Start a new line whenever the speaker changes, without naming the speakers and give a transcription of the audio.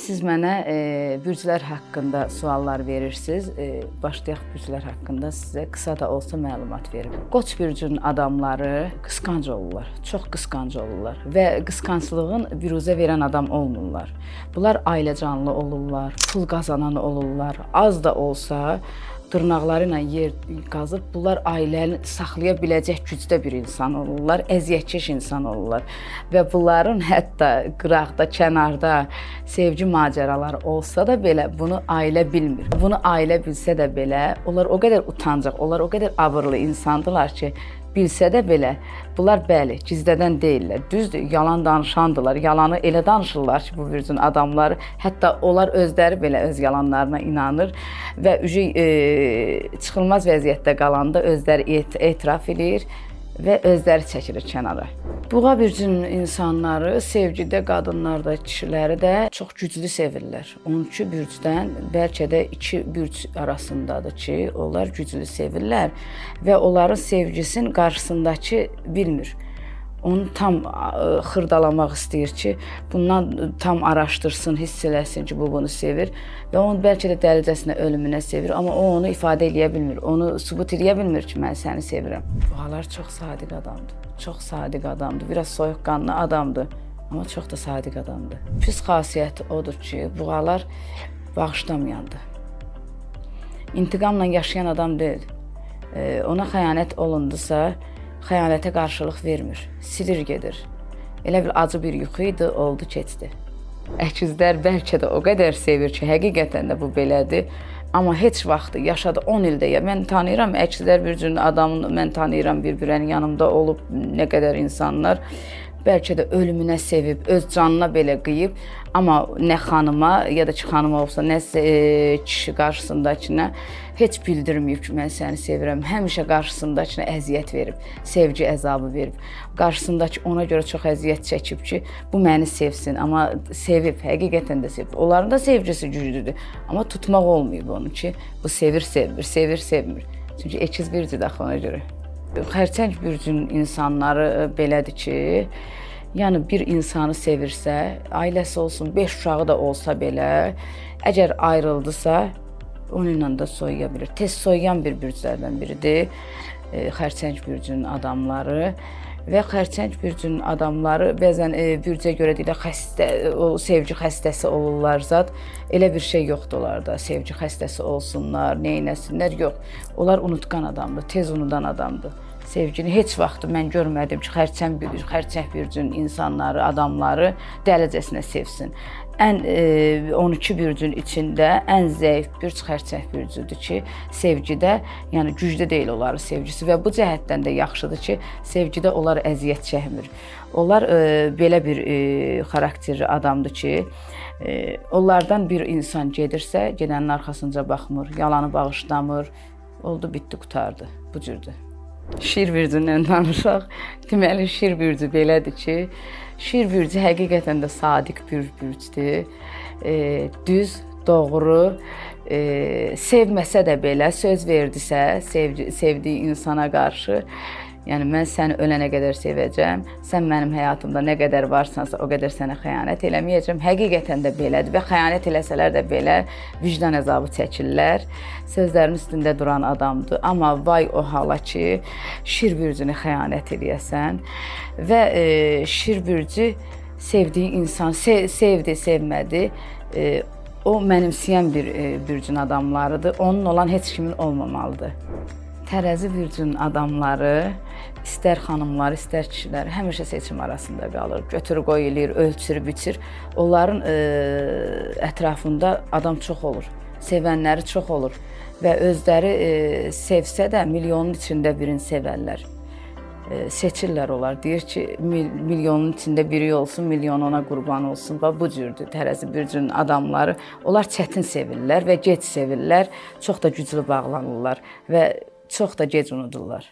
Siz mənə bürclər haqqında suallar verirsiniz. Başlayaq bürclər haqqında sizə qısa da olsa məlumat verim. Qoç bürcünün adamları qısqanc olurlar, çox qısqanc olurlar və qısqanclığın büruzə verən adam olmurlar. Bunlar ailəcanlı olurlar, pul qazanan olurlar, az da olsa dırnaqları ilə yer qazıb, bunlar ailəni saxlaya biləcək gücdə bir insan olurlar, əziyyətkeş insan olurlar. Və bunların hətta qıraqda, kənarda sevgi macəraları olsa da belə bunu ailə bilmir. Bunu ailə bilsə də belə, onlar o qədər utancaq, onlar o qədər abırlı insandılar ki, bilsə də belə, bunlar bəli, gizlədən deyirlər. Düzdür, yalan danışandılar, yalanı elə danışırlar ki, bu bürcün adamları, hətta onlar özləri belə öz yalanlarına inanır və çıxılmaz vəziyyətdə qalanda özləri etiraf edir və özləri çəkilir kənara. Buğa bürcünün insanları sevgidə qadınlarda, kişiləri də çox güclü sevirlər. 12 bürcdən bəlkə də 2 bürc arasındadır ki, onlar güclü sevirlər və onların sevgisini qarşısındakı bilmir. Onu tam xırdalamaq istəyir ki, bundan tam araşdırsın, hiss eləsin ki, bu bunu sevir və onu bəlkə də dəlicəsinə ölümünə sevir, amma o onu ifadə eləyə bilmir, onu sübut eləyə bilmir ki, mən səni sevirəm. Buğalar çox sadiq adamdır, çox sadiq adamdır, biraz soyuqqanlı adamdır, amma çox da sadiq adamdır. Pis xasiyyəti odur ki, buğalar bağışlamayandır. İntiqamla yaşayan adam deyil. Ona xəyanət olundusa, xəyanətə qarşılıq vermir, silir gedir. Elə bir acı bir yuxu idi, oldu, keçdi. Əkizlər bəlkə də o qədər sevir ki, həqiqətən də bu belədir. Amma heç vaxtı yaşadı 10 ildə ya. Mən tanıyıram, əkizlər bürcünün adamını mən tanıyıram, bir-birinin yanımda olub nə qədər insanlar. Bəlkə də ölümünə sevib, öz canına belə qıyıb, amma nə xanıma ya da ki, xanıma olsa, nə kişi qarşısındakına heç bildirməyib ki, mən səni sevirəm. Həmişə qarşısındakına əziyyət verib, sevgi əzabı verib. Qarşısındakı ona görə çox əziyyət çəkib ki, bu məni sevsin, amma sevib, həqiqətən də sevib. Onların da sevgisi güclüdür, amma tutmaq olmayıb onu ki, bu sevir, sevmir, sevir, sevmir. Çünki əkiz bürcüdür axı ona görə. Xərçəng bürcünün insanları belədir ki, yəni bir insanı sevirsə, ailəsi olsun, 5 uşağı da olsa belə, əgər ayrıldısa, onunla da soyuya bilir. Tez soyuyan bir bürclərdən biridir xərçəng bürcünün adamları. Və xərçəng bürcünün adamları bəzən bürcə görə deyilər, sevgi xəstəsi olurlar zat. Elə bir şey yoxdur onlarda, sevgi xəstəsi olsunlar, neynəsinlər, yox. Onlar unutqan adamdır, tez unudan adamdır. Sevgini heç vaxtı mən görmədim ki, xərçəng bürcünün insanları, adamları dəlicəsinə sevsin. Ən 12 bürcün içində ən zəif bürc xərçəng bürcüdür ki, sevgidə, yəni güclü deyil onların sevgisi və bu cəhətdən də yaxşıdır ki, sevgidə onlar əziyyət çəkmir. Onlar belə bir xarakterli adamdır ki, onlardan bir insan gedirsə, gedənin arxasınca baxmır, yalanı bağışlamır, oldu, bitdi, qutardı, bu cürdür. Şir bürcündən danışaq. Deməli, şir bürcü belədir ki, şir bürcü həqiqətən də sadiq bir bürcdür. Düz, doğru, sevməsə də belə, söz verdisə, sevdiyi insana qarşı, yəni mən səni ölənə qədər sevəcəm, sən mənim həyatımda nə qədər varsansa, o qədər sənə xəyanət eləməyəcəm. Həqiqətən də belədir və xəyanət eləsələr də belə vicdan əzabı çəkirlər. Sözlərin üstündə duran adamdır. Amma vay o hala ki, şir bürcünü xəyanət eləyəsən və şir bürcü sevdiyi insan, sevdi, sevmədi, o mənimsəyən bir bürcün adamlarıdır. Onun olan heç kimin olmamalıdır. Tərəzi bürcünün adamları, istər xanımlar, istər kişilər həmişə seçim arasında qalır. Götür, qoy eləyir, ölçür, biçir. Onların ətrafında adam çox olur, sevənləri çox olur və özləri sevsə də milyonun içində birini sevərlər. Seçirlər onlar, deyir ki, milyonun içində biri olsun, milyon ona qurban olsun və bu cürdür tərəzi bürcünün adamları. Onlar çətin sevirlər və gec sevirlər, çox da güclü bağlanırlar və çox da gec unudurlar.